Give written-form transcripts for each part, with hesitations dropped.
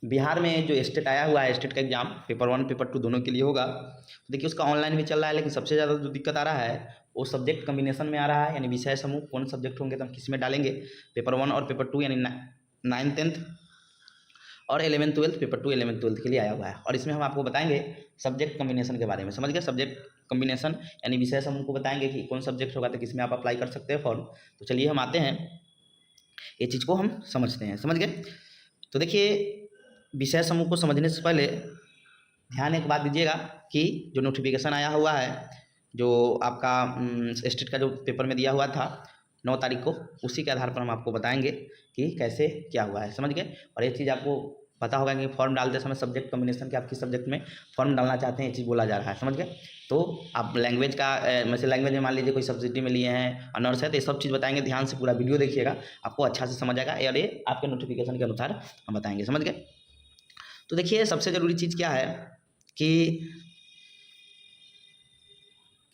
बिहार में जो स्टेट आया हुआ है, स्टेट का एग्जाम पेपर 1 पेपर 2 दोनों के लिए होगा। तो देखिए उसका ऑनलाइन भी चल रहा है, लेकिन सबसे ज़्यादा जो दिक्कत आ रहा है वो सब्जेक्ट कम्बिनेशन में आ रहा है, यानी विषय समूह कौन सब्जेक्ट होंगे तो हम किस में डालेंगे। पेपर 1 और पेपर 2 यानी 9th 10th और 11th 12th, paper 2 11th 12th के लिए आया हुआ है। और इसमें हम आपको बताएंगे सब्जेक्ट कम्बिनेशन के बारे में। समझ गए, सब्जेक्ट कम्बिनेशन यानी विषय समूह को बताएंगे कि कौन सब्जेक्ट होगा तो किस में आप अप्लाई कर सकते हैं फॉर्म। तो चलिए हम आते हैं, ये चीज़ को हम समझते हैं। समझ गए, तो देखिए विषय समूह को समझने से पहले ध्यान एक बात दीजिएगा कि जो नोटिफिकेशन आया हुआ है, जो आपका स्टेट का जो पेपर में दिया हुआ था 9 तारीख को, उसी के आधार पर हम आपको बताएंगे कि कैसे क्या हुआ है। समझ गए, और ये चीज़ आपको पता होगा कि फॉर्म डालते समय सब्जेक्ट कम्बिनेशन के आप किस सब्जेक्ट में फॉर्म डालना चाहते हैं, ये चीज़ बोला जा रहा है। समझ गए, तो आप लैंग्वेज का वैसे लैंग्वेज में मान लीजिए कोई सब्सिडी में लिए हैं, ऑनर्स है, तो ये सब चीज़ बताएंगे। ध्यान से पूरा वीडियो देखिएगा, आपको अच्छा से समझ आएगा, और ये आपके नोटिफिकेशन के अनुसार हम बताएंगे। समझ गए, तो देखिए सबसे ज़रूरी चीज़ क्या है कि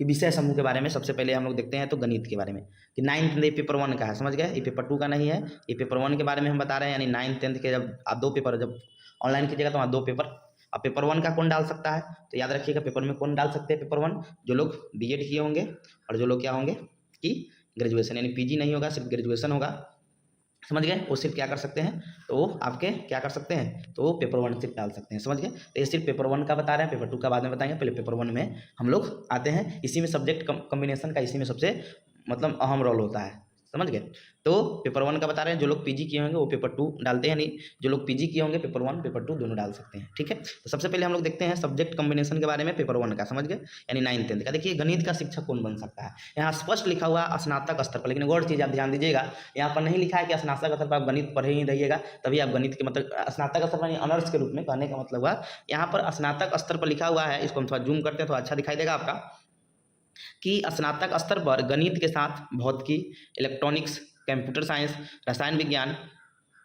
विषय समूह के बारे में सबसे पहले हम लोग देखते हैं तो गणित के बारे में कि 9th ये पेपर 1 का है। समझ गए, ये पेपर 2 का नहीं है, ये पेपर 1 के बारे में हम बता रहे हैं। यानी 9th 10th के जब आप 2 पेपर जब ऑनलाइन कीजिएगा तो वहाँ 2 पेपर। अब पेपर 1 का कौन डाल सकता है, तो याद रखिएगा पेपर में कौन डाल सकते हैं पेपर 1, जो लोग बीएड किए होंगे और जो लोग क्या होंगे कि ग्रेजुएशन, यानी पीजी नहीं होगा, सिर्फ ग्रेजुएशन होगा। समझ गए, वो सिर्फ क्या कर सकते हैं, तो वो आपके क्या कर सकते हैं, तो वो पेपर 1 सिर्फ डाल सकते हैं। समझ गए, तो ये सिर्फ पेपर 1 का बता रहे हैं, पेपर 2 का बाद में बताएंगे। पहले पेपर 1 में हम लोग आते हैं, इसी में सब्जेक्ट कम्बिनेशन का इसी में सबसे मतलब अहम रोल होता है। समझ गए, तो पेपर 1 का बता रहे हैं, जो लोग पीजी किए होंगे वो पेपर 2 डालते हैं, नहीं जो लोग पीजी किए होंगे पेपर 1 पेपर 2 दोनों डाल सकते हैं। ठीक है, तो सबसे पहले हम लोग देखते हैं सब्जेक्ट कम्बिनेशन के बारे में पेपर 1 का। समझ गए, यानी 9th 10th का। देखिए गणित का शिक्षक कौन बन सकता है, यहाँ स्पष्ट लिखा हुआ स्नातक स्तर पर, लेकिन और चीज़ आप ध्यान दीजिएगा, यहाँ पर नहीं लिखा है कि स्नातक स्तर पर आप गणित पढ़े ही रहिएगा तभी आप गणित के मतलब स्नातक स्तर पर ऑनर्स के रूप में कहने का मतलब हुआ यहाँ पर स्नातक स्तर पर लिखा हुआ है। इसको हम थोड़ा जूम करते हैं तो अच्छा दिखाई देगा आपका कि स्नातक स्तर पर गणित के साथ भौतिकी, इलेक्ट्रॉनिक्स, कंप्यूटर साइंस, रसायन विज्ञान,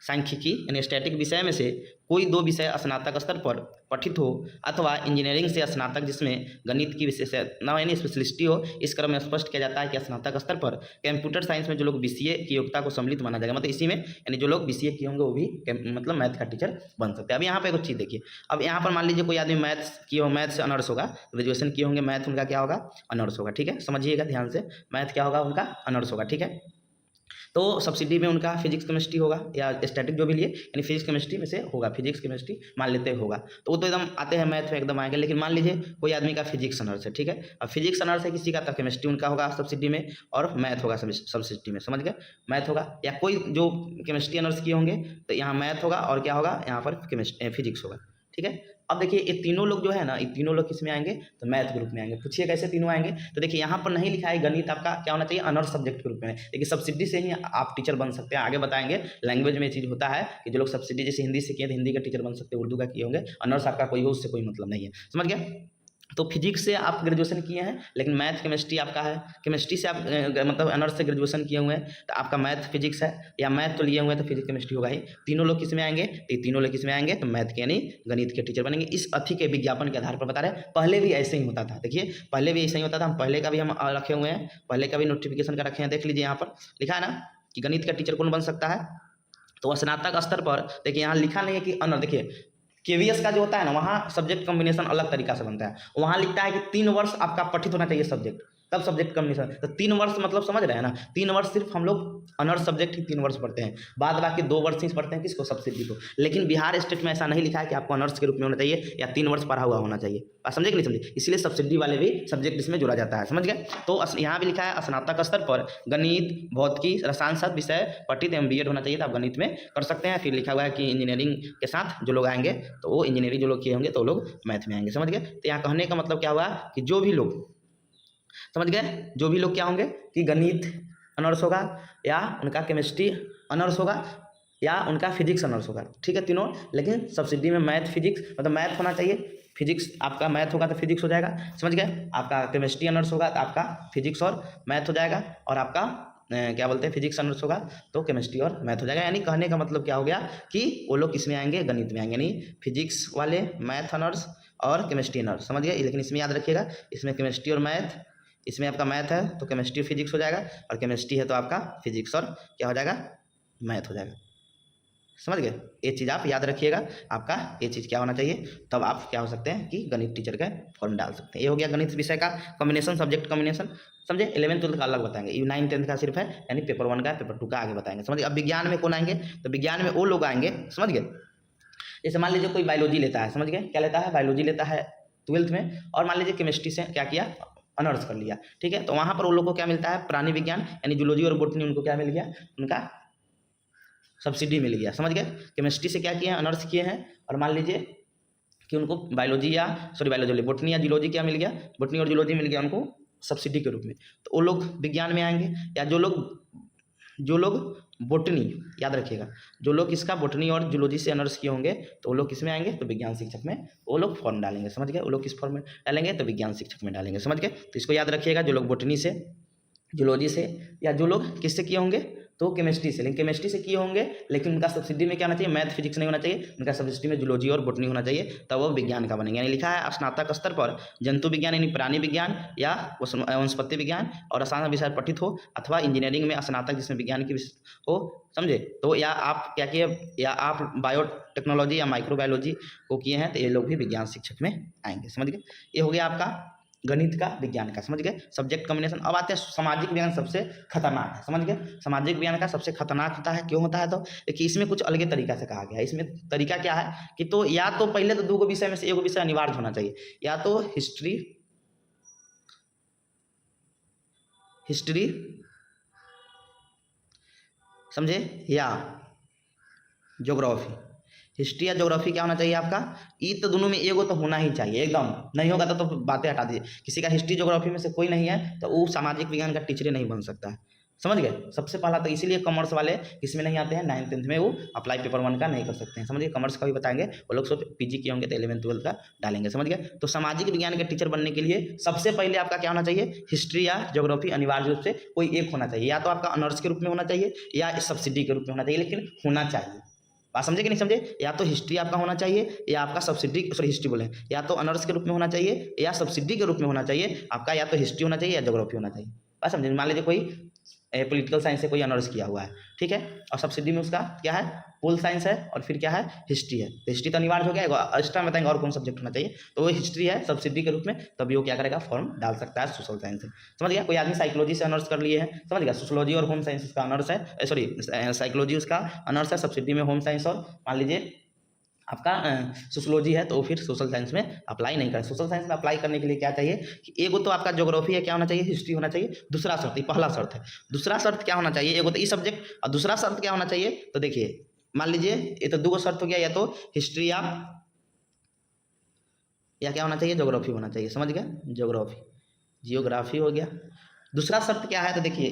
सांख्यिकी यानी स्टैटिक विषय में से कोई 2 विषय स्नातक स्तर पर पठित हो, अथवा इंजीनियरिंग से स्नातक जिसमें गणित की विशेषज्ञता यानी स्पेशलिस्टी हो। इस क्रम में स्पष्ट किया जाता है कि स्नातक स्तर पर कंप्यूटर साइंस में जो लोग बीसीए की योग्यता को सम्मिलित माना जाएगा, मतलब इसी में यानी जो लोग बीसीए किए होंगे वो भी मतलब मैथ का टीचर बन सकते हैं। अब यहाँ पर एक चीज़ देखिए, अब यहाँ पर मान लीजिए कोई आदमी मैथ्स किए हो, मैथ से ऑनर्स होगा, ग्रेजुएशन किए होंगे, मैथ उनका क्या होगा, ऑनर्स होगा। ठीक है, समझिएगा ध्यान से, मैथ क्या होगा उनका, ऑनर्स होगा। ठीक है, तो सब्सिडी में उनका फिजिक्स केमिस्ट्री होगा या स्टैटिक जो भी लिए, यानी फिजिक्स केमिस्ट्री में से होगा, फिजिक्स केमिस्ट्री मान लेते होगा, तो वो तो एकदम आते हैं मैथ में एकदम आएंगे। लेकिन मान लीजिए कोई आदमी का फिजिक्स ऑनर्स है, ठीक है, अब फिजिक्स ऑनर्स है किसी का, तो केमिस्ट्री उनका होगा सब्सिडी में और मैथ होगा सब्सिडी में। समझ गए, मैथ होगा, या कोई जो केमिस्ट्री ऑनर्स किए होंगे तो यहाँ मैथ होगा और क्या होगा यहाँ पर केमिस्ट्री फिजिक्स होगा। ठीक है, अब देखिए ये तीनों लोग जो है ना, ये तीनों लोग किस में आएंगे, तो मैथ ग्रुप में आएंगे। पूछिए कैसे तीनों आएंगे, तो देखिए यहाँ पर नहीं लिखा है गणित आपका क्या होना चाहिए, ऑनर्स सब्जेक्ट के रूप में। देखिए सब्सिडी से ही आप टीचर बन सकते हैं, आगे बताएंगे। लैंग्वेज में ये चीज़ होता है कि जो लोग सब्सिडी जैसे हिंदी से किए तो हिंदी का टीचर बन सकते हैं, उर्दू का किए होंगे, ऑनर्स आपका कोई हो उससे कोई मतलब नहीं है। समझ गया, तो फिजिक्स से आप ग्रेजुएशन किए हैं, लेकिन मैथ केमिस्ट्री आपका है, केमिस्ट्री से आप मतलब ऑनर्स से ग्रेजुएशन किए हुए हैं तो आपका मैथ फिजिक्स है, या मैथ तो लिए हुए हैं तो फिजिक्स केमिस्ट्री होगा ही। तीनों लोग किस में आएंगे, तो तीनों लोग किस में आएंगे, तो मैथ के यानी गणित के टीचर बनेंगे। इस अथी के विज्ञापन के आधार पर बता रहे हैं, पहले भी ऐसे ही होता था। देखिए पहले भी ऐसा ही होता था, हम पहले का भी हम रखे हुए हैं, पहले का भी नोटिफिकेशन का रखे हैं, देख लीजिए यहाँ पर लिखा है ना कि गणित का टीचर कौन बन सकता है, तो स्नातक स्तर पर। देखिए यहाँ लिखा नहीं है कि अनर, देखिए केवीएस का जो होता है ना वहाँ सब्जेक्ट कॉम्बिनेशन अलग तरीका से बनता है, वहाँ लिखता है कि 3 वर्ष आपका पठित होना चाहिए सब्जेक्ट, तब सब्जेक्ट कॉम्बिनेशन। तो 3 वर्ष मतलब समझ रहे हैं ना, 3 वर्ष सिर्फ हम लोग ऑनर्स सब्जेक्ट ही 3 वर्ष पढ़ते हैं, बाद बाकी 2 वर्ष ही पढ़ते हैं किसको, सब्सिडी को। लेकिन बिहार स्टेट में ऐसा नहीं लिखा है कि आपको ऑनर्स के रूप में होना चाहिए या 3 वर्ष पढ़ा हुआ होना चाहिए। आप समझे कि नहीं समझे, इसलिए सब्सिडी वाले भी सब्जेक्ट इसमें जोड़ा जाता है। समझ गए, तो यहाँ भी लिखा है स्नातक स्तर पर गणित, भौतिकी, रसायन शास्त्र विषय पठित एवं बीएड होना चाहिए, तो आप गणित में कर सकते हैं। फिर लिखा हुआ है कि इंजीनियरिंग के साथ जो लोग आएंगे तो वो इंजीनियरिंग जो लोग किए होंगे तो वो लोग मैथ में आएंगे। समझ गए, तो यहाँ कहने का मतलब क्या हुआ कि जो भी लोग, समझ गए, जो भी लोग क्या होंगे कि गणित ऑनर्स होगा या उनका केमिस्ट्री ऑनर्स होगा या उनका फिजिक्स ऑनर्स होगा। ठीक है तीनों, लेकिन सब्सिडी में मैथ फिजिक्स मतलब मैथ होना चाहिए, फिजिक्स आपका मैथ होगा तो फिजिक्स हो जाएगा। समझ गए, आपका केमिस्ट्री ऑनर्स होगा तो आपका फिजिक्स और मैथ हो जाएगा, और आपका क्या बोलते हैं फिजिक्स ऑनर्स होगा तो केमिस्ट्री और मैथ हो जाएगा। यानी कहने का मतलब क्या हो गया कि वो लोग किस में आएंगे, गणित में आएंगे, यानी फिजिक्स वाले मैथ ऑनर्स और केमिस्ट्री ऑनर्स। समझ गए, लेकिन इसमें याद रखिएगा इसमें केमिस्ट्री और मैथ, इसमें आपका मैथ है तो केमिस्ट्री फिजिक्स हो जाएगा, और केमिस्ट्री है तो आपका फिजिक्स और क्या हो जाएगा, मैथ हो जाएगा। समझ गए? ये चीज़ आप याद रखिएगा, आपका ये चीज़ क्या होना चाहिए, तब आप क्या हो सकते हैं कि गणित टीचर का फॉर्म डाल सकते हैं। ये हो गया गणित विषय का कॉम्बिनेशन, सब्जेक्ट कॉम्बिनेशन, समझे? 11th 12th का अलग बताएंगे, ये 9th 10th का सिर्फ है, यानी पेपर 1 का, पेपर 2 का आगे बताएंगे, समझ गए? अब विज्ञान में कौन आएंगे, तो विज्ञान में वो लोग आएंगे, समझ गए? जैसे मान लीजिए कोई बायोलॉजी लेता है, समझ गए? क्या लेता है? बायोलॉजी लेता है 12th में, और मान लीजिए केमिस्ट्री से क्या किया, ऑनर्स कर लिया, ठीक है? तो वहाँ पर उन लोग को क्या मिलता है, प्राणी विज्ञान यानी जूलॉजी और बॉटनी, उनको क्या मिल गया, उनका सब्सिडी मिल गया, समझ गए? केमिस्ट्री से क्या किए हैं, ऑनर्स किए हैं, और मान लीजिए कि उनको बायोलॉजी या बायोलॉजी बॉटनी या जूलॉजी क्या मिल गया, बॉटनी और जूलॉजी मिल गया उनको सब्सिडी के रूप में, तो वो लोग विज्ञान में आएंगे। या जो लोग बॉटनी, याद रखिएगा, जो लोग इसका बॉटनी और जूलॉजी से ऑनर्स किए होंगे तो वो लोग किस में आएंगे, तो विज्ञान शिक्षक में वो लोग फॉर्म डालेंगे, समझ गए? वो लोग किस फॉर्म में डालेंगे, तो विज्ञान शिक्षक में डालेंगे, समझ गए? तो इसको याद रखिएगा, जो लोग बॉटनी से, जूलॉजी से, या जो लोग किससे किए होंगे, तो केमिस्ट्री से, लेकिन केमिस्ट्री से किए होंगे लेकिन उनका सब्सिडी में क्या होना चाहिए, मैथ फिजिक्स नहीं होना चाहिए, उनका सब्सिडी में जूलॉजी और बॉटनी होना चाहिए, तब वो विज्ञान का बनेंगे। यानी लिखा है स्नातक स्तर पर जंतु विज्ञान यानी प्राणी विज्ञान या वनस्पति विज्ञान और रसायन विषय पठित हो, अथवा इंजीनियरिंग में स्नातक जिसमें विज्ञान की हो, समझे? तो या आप क्या किए, या आप बायोटेक्नोलॉजी या माइक्रोबायोलॉजी को किए हैं, तो ये लोग भी विज्ञान शिक्षक में आएंगे, समझ गए? ये हो गया आपका गणित का, विज्ञान का, समझ गए? Subject combination. अब आते हैं सामाजिक विज्ञान, सबसे खतरनाक है, समझ गए? सामाजिक विज्ञान का सबसे खतरनाक होता है, क्यों होता है, तो कि इसमें कुछ अलग तरीका से कहा गया है। इसमें तरीका क्या है कि तो या तो पहले तो 2 विषय में से 1 विषय अनिवार्य होना चाहिए, या तो हिस्ट्री समझे, या ज्योग्राफी। हिस्ट्री या ज्योग्राफी क्या होना चाहिए आपका, ये तो दोनों में एगो तो होना ही चाहिए, एकदम नहीं होगा तो बातें हटा दीजिए। किसी का हिस्ट्री ज्योग्राफी में से कोई नहीं है तो वो सामाजिक विज्ञान का टीचर नहीं बन सकता है, समझ गए? सबसे पहला तो इसीलिए कॉमर्स वाले किसमें नहीं आते हैं, 9th 10th में वो अप्लाई पेपर 1 का नहीं कर सकते हैं, समझिए? कॉमर्स का भी बताएंगे, वो लोग सब पीजी किए होंगे तो 11th 12th का डालेंगे, समझ गए? तो सामाजिक विज्ञान के टीचर बनने के लिए सबसे पहले आपका क्या होना चाहिए, हिस्ट्री या ज्योग्राफी अनिवार्य रूप से कोई एक होना चाहिए, या तो आपका ऑनर्स के रूप में होना चाहिए या सब्सिडी के रूप में होना चाहिए, लेकिन होना चाहिए। बात समझे कि नहीं समझे? या तो हिस्ट्री आपका होना चाहिए या आपका सब्सिडी, हिस्ट्री बोले, या तो ऑनर्स के रूप में होना चाहिए या सब्सिडी के रूप में होना चाहिए आपका, या तो हिस्ट्री होना चाहिए या ज्योग्राफी होना चाहिए। बात समझे? मान लीजिए कोई पॉलिटिकल साइंस से कोई ऑनर्स किया हुआ है, ठीक है, और सब्सिडी में उसका क्या है, पोल साइंस है, और फिर क्या है, हिस्ट्री है, तो हिस्ट्री तो अनिवार्य हो गया। एक्स्ट्रा में बताएंगे और कौन सब्जेक्ट होना चाहिए, तो वो हिस्ट्री है सब्सिडी के रूप में, तभी वो क्या करेगा, फॉर्म डाल सकता है सोशल साइंस से, समझ गया? कोई आदमी साइकोलॉजी से ऑनर्स कर लिए हैं, समझ गया? सोशोलॉजी और होम साइंस उसका ऑनर्स है, साइकोलॉजी उसका ऑनर्स है, सब्सिडी में होम साइंस, और मान लीजिए आपका सोशोलॉजी है तो फिर सोशल साइंस में अप्लाई नहीं करें। सोशल साइंस में अप्लाई करने के लिए क्या चाहिए कि एगो तो आपका ज्योग्राफी है, क्या होना चाहिए, हिस्ट्री होना चाहिए। दूसरा शर्त, ये पहला शर्त है, दूसरा शर्त क्या होना चाहिए, एगो तो ई सब्जेक्ट, और दूसरा शर्त क्या होना चाहिए, तो देखिए मान लीजिए ये तो 2 शर्त हो गया, या तो हिस्ट्री या क्या होना चाहिए, ज्योग्राफी होना चाहिए, समझ गए? जियोग्राफी हो गया। दूसरा शर्त क्या है, तो देखिए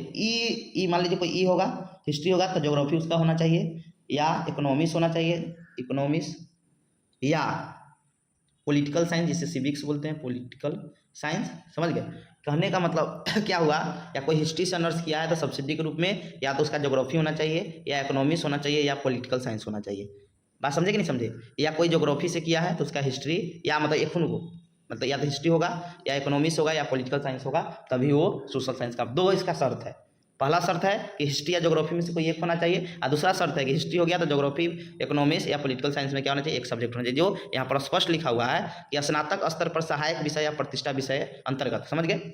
ई मान लीजिए कोई ई होगा, हिस्ट्री होगा तो ज्योग्राफी उसका होना चाहिए, या इकोनॉमिक्स होना चाहिए, इकोनॉमिक्स, या पॉलिटिकल साइंस जिसे सिविक्स बोलते हैं, पॉलिटिकल साइंस, समझ गए? कहने का मतलब क्या हुआ, या कोई हिस्ट्री से ऑनर्स किया है तो सब्सिडी के रूप में या तो उसका ज्योग्राफी होना चाहिए, या इकोनॉमिक्स होना चाहिए, या पॉलिटिकल साइंस होना चाहिए। बात समझे कि नहीं समझे? या कोई ज्योग्राफी से किया है तो उसका हिस्ट्री, या मतलब एक को मतलब या तो हिस्ट्री होगा या इकोनॉमिक्स होगा या पॉलिटिकल साइंस होगा, तभी वो सोशल साइंस का। 2 इसका शर्त है, पहला शर्त है कि हिस्ट्री या ज्योग्राफी में से कोई एक होना चाहिए, और दूसरा शर्त है कि हिस्ट्री हो गया तो ज्योग्राफी, इकोनॉमिक्स या पॉलिटिकल साइंस में क्या होना चाहिए, एक सब्जेक्ट होना चाहिए। जो यहाँ पर स्पष्ट लिखा हुआ है कि स्नातक स्तर पर सहायक विषय या प्रतिष्ठा विषय अंतर्गत, समझ गए?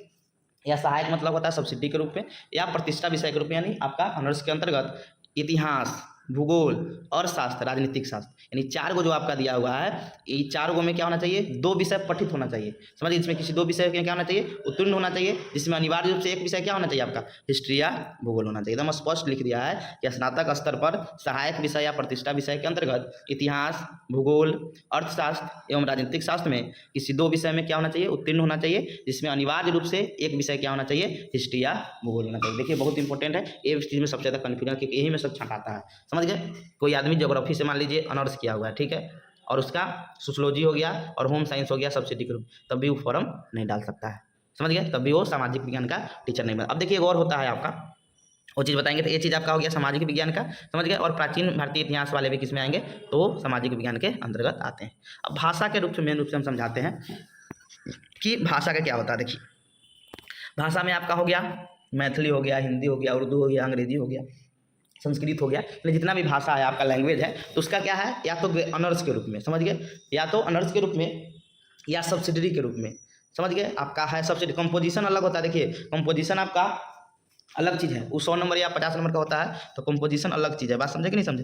या सहायक मतलब होता है सब्सिडी के रूप में, या प्रतिष्ठा विषय के रूप में, यानी आपका ऑनर्स के अंतर्गत इतिहास, भूगोल और शास्त्र, राजनीतिक शास्त्र, यानी 4 गो जो आपका दिया हुआ है, ये 4 गो में क्या होना चाहिए, 2 विषय पठित होना चाहिए, समझिए? इसमें किसी 2 विषय में क्या होना चाहिए, उत्तीर्ण होना चाहिए, जिसमें अनिवार्य रूप से एक विषय क्या होना चाहिए आपका, हिस्ट्री या भूगोल होना चाहिए। एकदम स्पष्ट लिख दिया है कि स्नातक स्तर पर सहायक विषय या प्रतिष्ठा विषय के अंतर्गत इतिहास, भूगोल, अर्थशास्त्र एवं राजनीतिक शास्त्र में किसी 2 विषय में क्या होना चाहिए, उत्तीर्ण होना चाहिए, जिसमें अनिवार्य रूप से एक विषय क्या होना चाहिए, हिस्ट्री या भूगोल होना चाहिए। देखिए बहुत इंपॉर्टेंट है, ये चीज़ में सबसे ज़्यादा कन्फ्यूजन, क्योंकि यही में सब छटाता है, समझ गए? कोई आदमी ज्योग्राफी से मान लीजिए ऑनर्स किया हुआ है, ठीक है, और उसका सोशोलॉजी हो गया और होम साइंस हो गया सब्सिडी के रूप, तब भी वो फॉर्म नहीं डाल सकता है, समझ गए? तब भी वो सामाजिक विज्ञान का टीचर नहीं बना। अब देखिए एक और होता है आपका, वो चीज़ बताएंगे। तो ये चीज़ आपका हो गया सामाजिक विज्ञान का, समझ गए? और प्राचीन भारतीय इतिहास वाले भी किस में आएंगे, तो सामाजिक विज्ञान के अंतर्गत आते हैं। अब भाषा के रूप से मेन रूप से हम समझाते हैं कि भाषा का क्या होता है। देखिए भाषा में आपका हो गया मैथिली हो गया, हिंदी हो गया, उर्दू हो गया, अंग्रेजी हो गया, संस्कृत हो गया, यानी जितना भी भाषा है आपका लैंग्वेज है तो उसका क्या है, या तो ऑनर्स के रूप में, समझ गए, या तो ऑनर्स के रूप में या सब्सिडरी के रूप में, समझ गए। आपका है सब्सिडी, कंपोजिशन अलग होता है। देखिए कंपोजिशन आपका अलग चीज़ है, वो 100 नंबर या 50 नंबर का होता है, तो कंपोजिशन अलग चीज़ है। बात समझे कि नहीं समझे।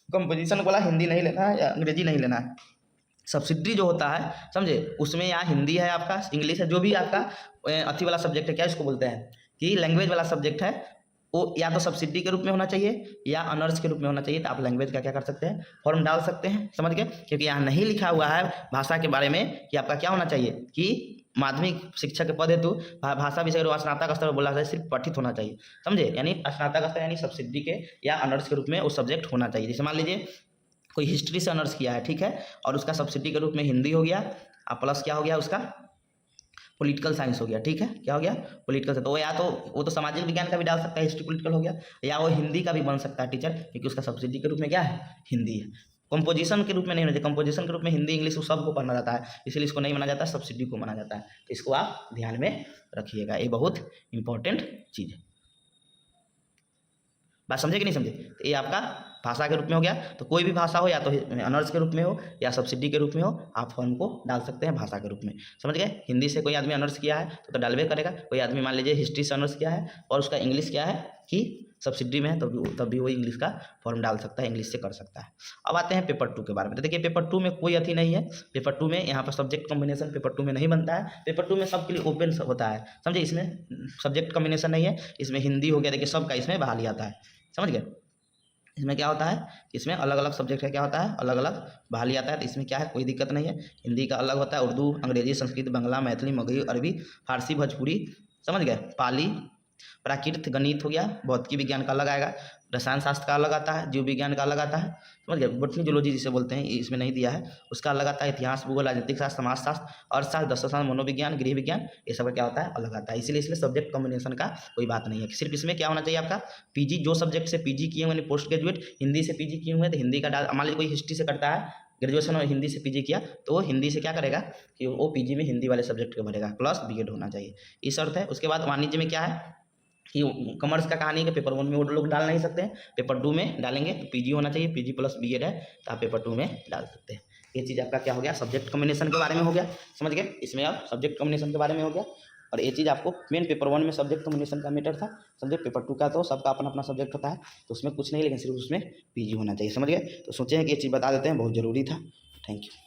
कंपोजिशन बोला हिंदी नहीं लेना है या अंग्रेजी नहीं लेना है। सब्सिडरी जो होता है समझे, उसमें या हिंदी है आपका, इंग्लिश है, जो भी आपका अथी वाला सब्जेक्ट है, क्या इसको बोलते हैं कि लैंग्वेज वाला सब्जेक्ट है, वो या तो सब्सिडी के रूप में होना चाहिए या ऑनर्स के रूप में होना चाहिए। तो आप लैंग्वेज का क्या कर सकते हैं, फॉर्म डाल सकते हैं, समझ गए। क्योंकि यहाँ नहीं लिखा हुआ है भाषा के बारे में कि आपका क्या होना चाहिए कि माध्यमिक शिक्षा के पद हेतु भाषा विषय स्नातक स्तर पर बोला जाए सिर्फ पठित होना चाहिए, समझे। यानी स्नातक स्तर यानी सब्सिडी के या ऑनर्स के रूप में वो सब्जेक्ट होना चाहिए। जैसे मान लीजिए कोई हिस्ट्री से ऑनर्स किया है, ठीक है, और उसका सब्सिडी के रूप में हिंदी हो गया, और प्लस क्या हो गया उसका पॉलिटिकल साइंस हो गया, ठीक है, क्या हो गया पॉलिटिकल से, तो या तो वो तो सामाजिक विज्ञान का भी डाल सकता है, हिस्ट्री पॉलिटिकल हो गया, या वो हिंदी का भी बन सकता है टीचर, क्योंकि उसका सब्सिडी के रूप में क्या है, हिंदी है। कंपोजिशन के रूप में नहीं होना चाहिए, कंपोजिशन के रूप में हिंदी इंग्लिश वो सबको पढ़ना जाता है, इसलिए इसको नहीं माना जाता, सब्सिडी को माना जाता है। तो इसको आप ध्यान में रखिएगा, ये बहुत इंपॉर्टेंट चीज़ है। बात समझे कि नहीं समझे। तो ये आपका भाषा के रूप में हो गया। तो कोई भी भाषा हो, या तो ऑनर्स के रूप में हो या सब्सिडी के रूप में हो, आप फॉर्म को डाल सकते हैं भाषा के रूप में, समझ गए। हिंदी से कोई आदमी ऑनर्स किया है तो डालवे करेगा। कोई आदमी मान लीजिए हिस्ट्री से ऑनर्स किया है और उसका इंग्लिश क्या है कि सब्सिडी में है, तब भी वो इंग्लिश का फॉर्म डाल सकता है, इंग्लिश से कर सकता है। अब आते हैं पेपर 2 के बारे में। तो देखिए पेपर 2 में कोई अथी नहीं है। पेपर 2 में यहाँ पर सब्जेक्ट कॉम्बिनेशन पेपर 2 में नहीं बनता है। पेपर 2 में सबके लिए ओपन होता है, समझे। इसमें सब्जेक्ट कॉम्बिनेशन नहीं है, इसमें हिंदी हो गया, देखिए सबका इसमें बहाली आता है, समझ गए। इसमें क्या होता है, इसमें अलग अलग सब्जेक्ट है, क्या होता है अलग अलग बहाली आता है। तो इसमें क्या है, कोई दिक्कत नहीं है। हिंदी का अलग होता है, उर्दू, अंग्रेजी, संस्कृत, बांग्ला, मैथिली, मगही, अरबी, फारसी, भोजपुरी, समझ गए, पाली, प्राकृत, गणित हो गया, भौतिकी विज्ञान का अलग आएगा, रसायन शास्त्र का अलग आता है, जीव विज्ञान का अलग आता है, समझ गए, बोटनी जूलॉजी जिसे बोलते हैं, इसमें नहीं दिया है, उसका अलग आता है, इतिहास, भूगोल, राजनीतिक शास्त्र, समाज शास्त्र, अर्थशास्त्र, दर्शनशास्त्र, मनोविज्ञान, गृह विज्ञान, ये सब क्या होता है अलग आता है। इसलिए इसमें सब्जेक्ट कॉम्बिनेशन का कोई बात नहीं है। सिर्फ इसमें क्या होना चाहिए आपका पीजी, जो सब्जेक्ट से पीजी किए हुए, पोस्ट ग्रेजुएट हिंदी से पीजी किए हुए, तो हिंदी का डाल। मान लीजिए कोई हिस्ट्री से करता है ग्रेजुएशन और हिंदी से पीजी किया, तो वो हिंदी से क्या करेगा कि वो पीजी में हिंदी वाले सब्जेक्ट को भरेगा, प्लस बीएड होना चाहिए, ये शर्त है। उसके बाद वाणिज्य में क्या है कि कॉमर्स का कहानी है कि पेपर 1 में वो लोग डाल नहीं सकते हैं, पेपर 2 में डालेंगे तो पीजी होना चाहिए, पीजी प्लस बीएड है तो आप पेपर 2 में डाल सकते हैं। ये चीज़ आपका क्या हो गया, सब्जेक्ट कॉम्बिनेशन के बारे में हो गया, समझ गए। इसमें आप सब्जेक्ट कॉम्बिनेशन के बारे में हो गया। और ये चीज़ आपको मेन पेपर 1 में सब्जेक्ट कॉम्बिनेशन का मैटर था, समझे। पेपर 2 का तो सबका अपना अपना सब्जेक्ट होता है, तो उसमें कुछ नहीं, लेकिन सिर्फ उसमें पीजी होना चाहिए, समझ गए। तो सोचे हैं कि ये चीज़ बता देते हैं, बहुत ज़रूरी था। Thank you.